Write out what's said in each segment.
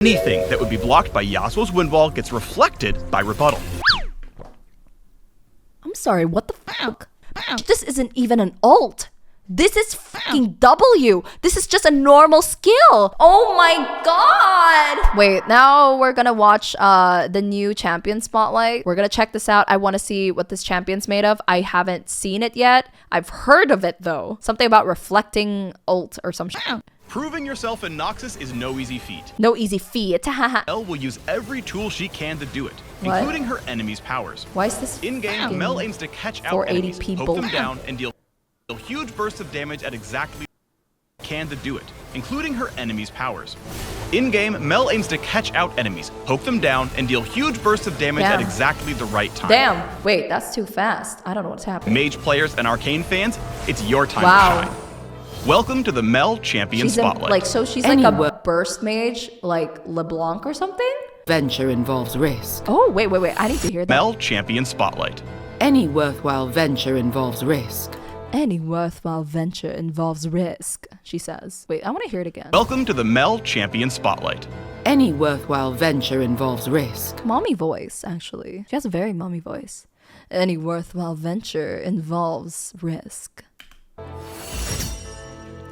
Anything that would be blocked by Yasuo's wind wall gets reflected by rebuttal. I'm sorry, what the fuck? This isn't even an ult. This is fucking W. This is just a normal skill. Oh my god. Wait, now we're gonna watch the new champion spotlight. We're gonna check this out. I want to see what this champion's made of. I haven't seen it yet. I've heard of it though. Something about reflecting ult or some shit. Proving yourself in Noxus is no easy feat. No easy feat. Mel will use every tool she can to do it, What? including her enemies' powers. Why is this In-game, Mel aims to catch out 480 enemies, people? poke them down, and deal huge bursts of damage at exactly can to do it, including her enemies' powers. In-game, Mel aims to catch out enemies, poke them down, and deal huge bursts of damage at exactly the right time. Damn. Wait, that's too fast. I don't know what's happening. Mage players and Arcane fans, it's your time Wow. to shine. Welcome to the Mel Champion She's in, Spotlight. like, so she's like a burst mage, like LeBlanc or something? Venture involves risk. Oh, wait. I need to hear that. Mel Champion Spotlight. Any worthwhile venture involves risk. Any worthwhile venture involves risk, she says. Wait, I want to hear it again. Welcome to the Mel Champion Spotlight. Any worthwhile venture involves risk. Mommy voice, actually. She has a very mommy voice. Any worthwhile venture involves risk.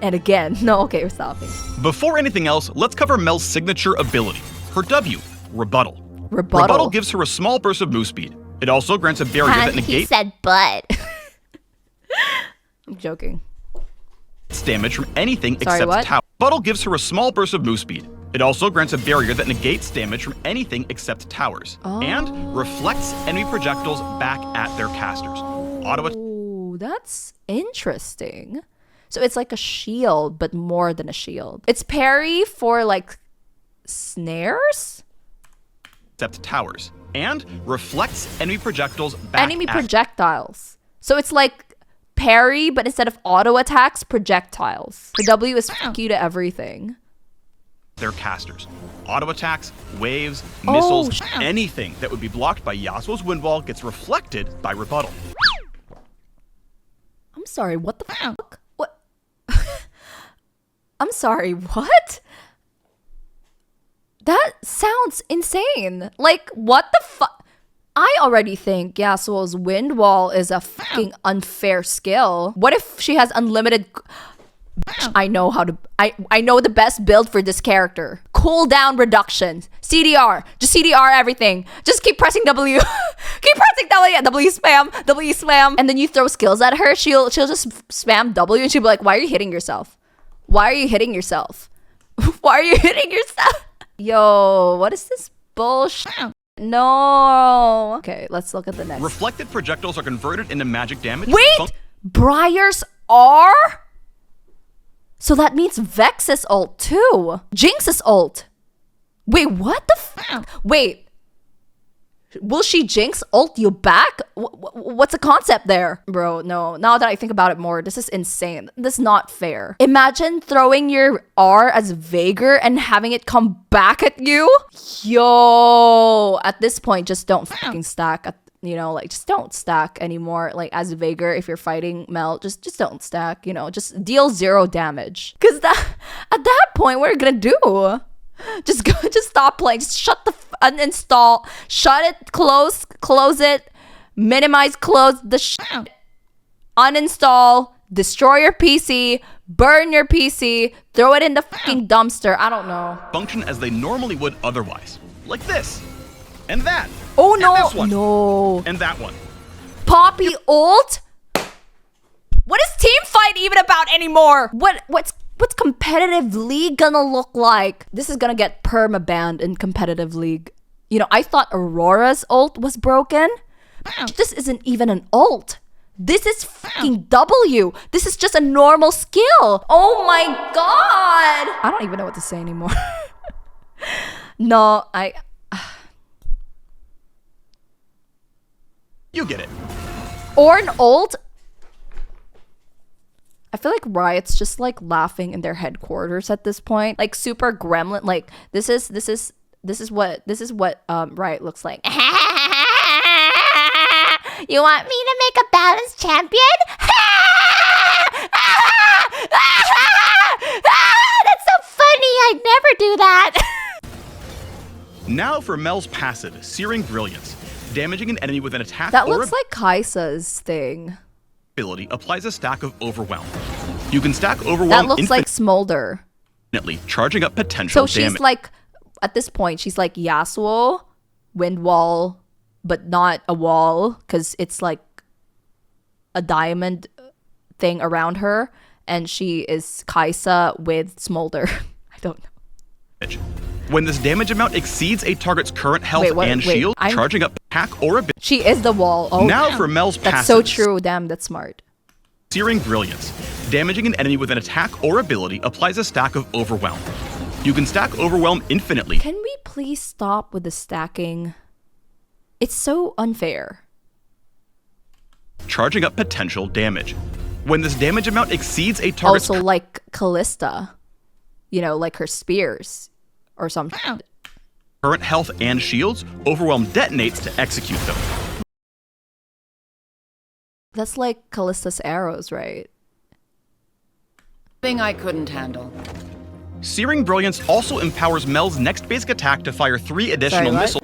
And again. No, okay, we're stopping. Before anything else, let's cover Mel's signature ability. Her W, Rebuttal. Rebuttal. Rebuttal gives her a small burst of move speed. It also grants a barrier that He negates said but. I'm joking. damage from anything Sorry, except what? tower. Rebuttal gives her a small burst of move speed. It also grants a barrier that negates damage from anything except towers. And reflects enemy projectiles back at their casters. Auto Oh, that's interesting. So it's like a shield, but more than a shield. It's parry for like snares? except towers. And reflects enemy projectiles back Enemy at projectiles. So it's like parry, but instead of auto attacks, projectiles. The W is fuck you to everything. their casters. Auto attacks, waves, Oh, missiles, anything that would be blocked by Yasuo's wind wall gets reflected by rebuttal. I'm sorry, what the fuck? What? I'm sorry, what? That sounds insane. Like, what the fuck? I already think Yasuo's wind wall is a fucking unfair skill. What if she has unlimited... I know how to... I know the best build for this character. Cooldown reduction. CDR. Just CDR everything. Just keep pressing W. Keep pressing W. W spam. W spam. And then you throw skills at her. She'll just spam W and she'll be like, why are you hitting yourself? Why are you hitting yourself? Why are you hitting yourself? Yo, what is this bullshit? No. Okay, let's look at the next. Reflected projectiles are converted into magic damage. Wait! Briar's R? So that means Vex's ult too. Jinx's ult. Wait, what the fuck? Wait. Will she Jinx ult you back? What's the concept there? Bro, no. Now that I think about it more, this is insane. This is not fair. Imagine throwing your R as Veigar and having it come back at you. Yo. At this point, just don't fucking stack. You know, like, just don't stack anymore. Like, as Veigar, if you're fighting Mel, just don't stack. You know, just deal 0 damage. Because at that point, what are you gonna do? Just stop playing. Just shut the uninstall. Shut it. Close it. Minimize. Close the shit. Uninstall. Destroy your PC. Burn your PC. Throw it in the fucking dumpster. I don't know. Function as they normally would otherwise. Like this. And that. Oh And no. this one. No. And that one. Poppy ult? What is team fight even about anymore? What's competitive league gonna look like? This is gonna get perma-banned in competitive league. You know, I thought Aurora's ult was broken. This isn't even an ult. This is fucking W. This is just a normal skill. Oh my god. I don't even know what to say anymore. No, You get it. or an ult. I feel like Riot's just like laughing in their headquarters at this point. Like super gremlin. Like this is what Riot looks like. You want me to make a balanced champion? That's so funny. I'd never do that. Now for Mel's passive, Searing Brilliance. Damaging an enemy with an attack That or looks like Kaisa's thing. ability applies a stack of Overwhelm. You can stack Overwhelm That looks like Smolder. infinitely, charging up potential So damage. she's like, at this point, she's like Yasuo, Wind Wall, but not a wall, because it's like a diamond thing around her, and she is Kaisa with Smolder. I don't know. When this damage amount exceeds a target's current health and shield, charging up attack or ability. She is the wall. Oh, Now for Mel's that's passive. so true. Damn, that's smart. Searing Brilliance. Damaging an enemy with an attack or ability applies a stack of Overwhelm. You can stack Overwhelm infinitely. Can we please stop with the stacking? It's so unfair. Charging up potential damage. When this damage amount exceeds a target's Also, like Callista, you know, like her spears or something. current health and shields, Overwhelm detonates to execute them. That's like Callista's arrows, right? Thing I couldn't handle. Searing Brilliance also empowers Mel's next basic attack to fire 3 additional what? missiles.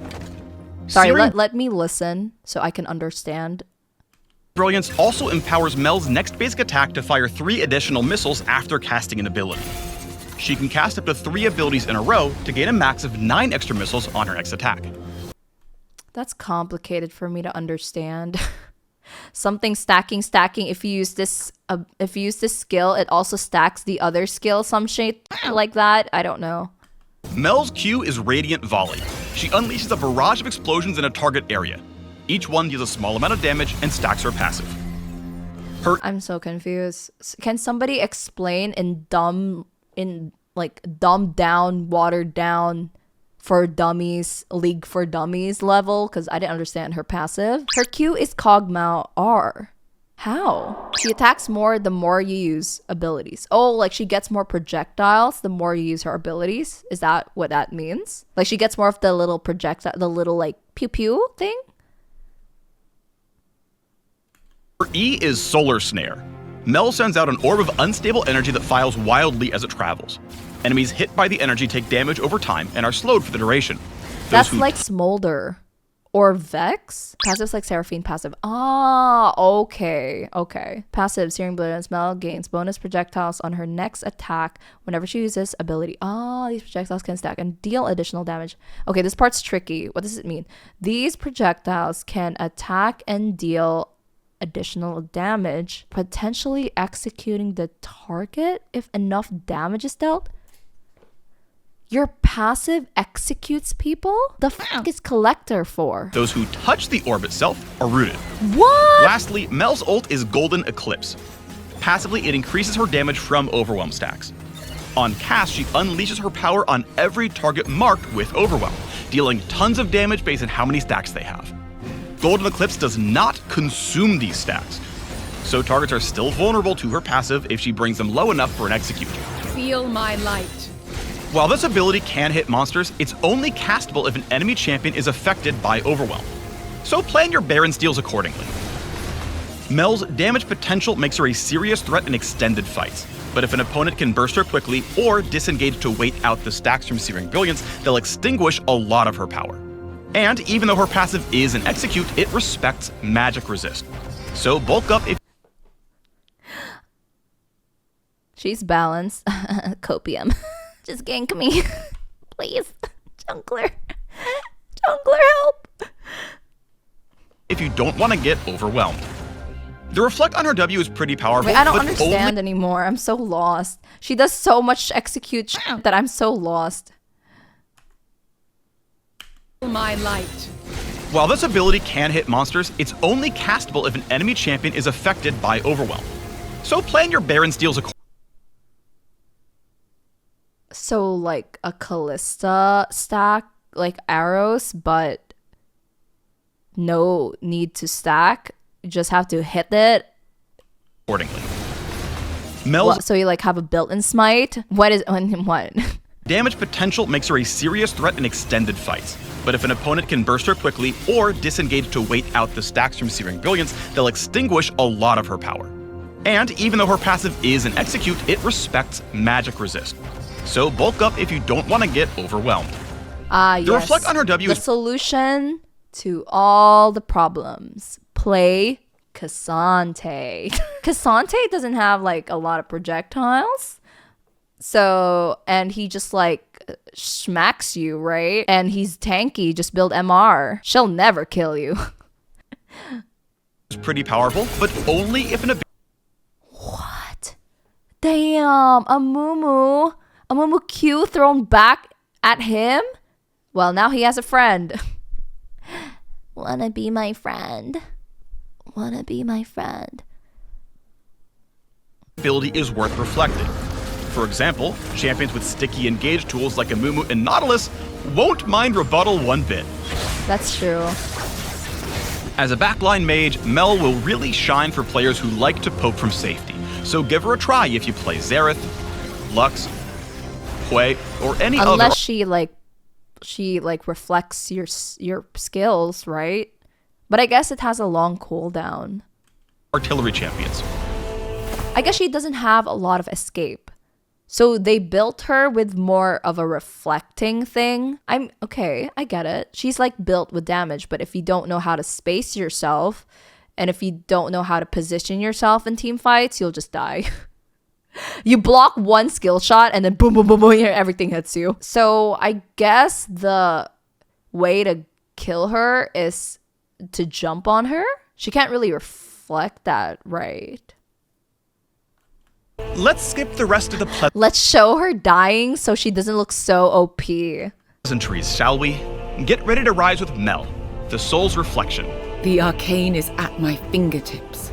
Sorry, Searing let me listen so I can understand. Brilliance also empowers Mel's next basic attack to fire 3 additional missiles after casting an ability. She can cast up to 3 abilities in a row to gain a max of 9 extra missiles on her next attack. That's complicated for me to understand. Something stacking. If you use this skill, it also stacks the other skill. Some shit like that. I don't know. Mel's Q is Radiant Volley. She unleashes a barrage of explosions in a target area. Each one deals a small amount of damage and stacks her passive. I'm so confused. Can somebody explain in dumbed down, watered down for dummies, League for Dummies level? Because I didn't understand her passive. Her Q is Cogmao R. How? She attacks more the more you use abilities. Oh, like she gets more projectiles the more you use her abilities? Is that what that means? Like she gets more of the little projectile, the little like pew pew thing? Her E is Solar Snare. Mel sends out an orb of unstable energy that files wildly as it travels. Enemies hit by the energy take damage over time and are slowed for the duration. That's like Smolder. Or Vex? Passive's like Seraphine passive. Ah, okay. Passive, Searing Brilliance. Mel gains bonus projectiles on her next attack whenever she uses ability. Ah, these projectiles can stack and deal additional damage. Okay, this part's tricky. What does it mean? These projectiles can attack and deal additional damage, potentially executing the target if enough damage is dealt. Your passive executes people? The fuck is Collector for? Those who touch the orb itself are rooted. What? Lastly, Mel's ult is Golden Eclipse. Passively, it increases her damage from Overwhelm stacks. On cast, she unleashes her power on every target marked with Overwhelm, dealing tons of damage based on how many stacks they have. Golden Eclipse does not consume these stacks, so targets are still vulnerable to her passive if she brings them low enough for an execute. Feel my light. While this ability can hit monsters, it's only castable if an enemy champion is affected by Overwhelm. So plan your Baron steals accordingly. Mel's damage potential makes her a serious threat in extended fights, but if an opponent can burst her quickly or disengage to wait out the stacks from Searing Brilliance, they'll extinguish a lot of her power. And even though her passive is an execute, it respects magic resist. So bulk up if she's balanced. Copium. Just gank me. Please. Jungler. Jungler, help. if you don't want to get overwhelmed. The reflect on her W is pretty powerful. Wait, I don't but understand anymore. I'm so lost. She does so much execute that I'm so lost. My light. While this ability can hit monsters, it's only castable if an enemy champion is affected by overwhelm. So plan your Baron steals accordingly. So like a Callista stack, like arrows, but no need to stack. You just have to hit it. So you like have a built-in smite? What? Damage potential makes her a serious threat in extended fights. But if an opponent can burst her quickly or disengage to wait out the stacks from Searing Brilliance, they'll extinguish a lot of her power. And even though her passive is an execute, it respects magic resist. So bulk up if you don't want to get overwhelmed. Ah, The yes. reflect on her W the is solution to all the problems. Play Cassante. Cassante doesn't have like a lot of projectiles. So, and he just like smacks you, right? And he's tanky, just build MR. She'll never kill you. pretty powerful, but only if an What? Damn, a Mumu Q thrown back at him? Well, now he has a friend. Wanna be my friend? Wanna be my friend? ability is worth reflecting. For example, champions with sticky engage tools like Amumu and Nautilus won't mind rebuttal one bit. That's true. As a backline mage, Mel will really shine for players who like to poke from safety, so give her a try if you play Xerath, Lux, Hui, or any other Unless she reflects your skills, right? But I guess it has a long cooldown. artillery champions. I guess she doesn't have a lot of escape. So they built her with more of a reflecting thing. I'm okay, I get it. She's like built with damage, but if you don't know how to space yourself and if you don't know how to position yourself in team fights, you'll just die. You block one skill shot and then boom, boom, boom, boom, everything hits you. So I guess the way to kill her is to jump on her. She can't really reflect that, right? Let's skip the rest of the Let's show her dying so she doesn't look so OP. pleasantries, shall we? Get ready to rise with Mel, the soul's reflection. The arcane is at my fingertips.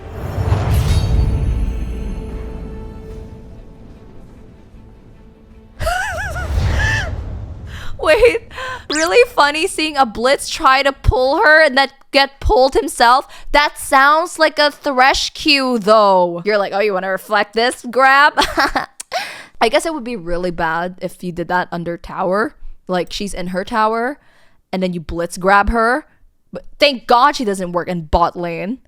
Wait, really funny seeing a Blitz try to pull her and then get pulled himself. That sounds like a Thresh Q though. You're like, oh, you want to reflect this grab? I guess it would be really bad if you did that under tower. Like she's in her tower and then you Blitz grab her. But thank God she doesn't work in bot lane.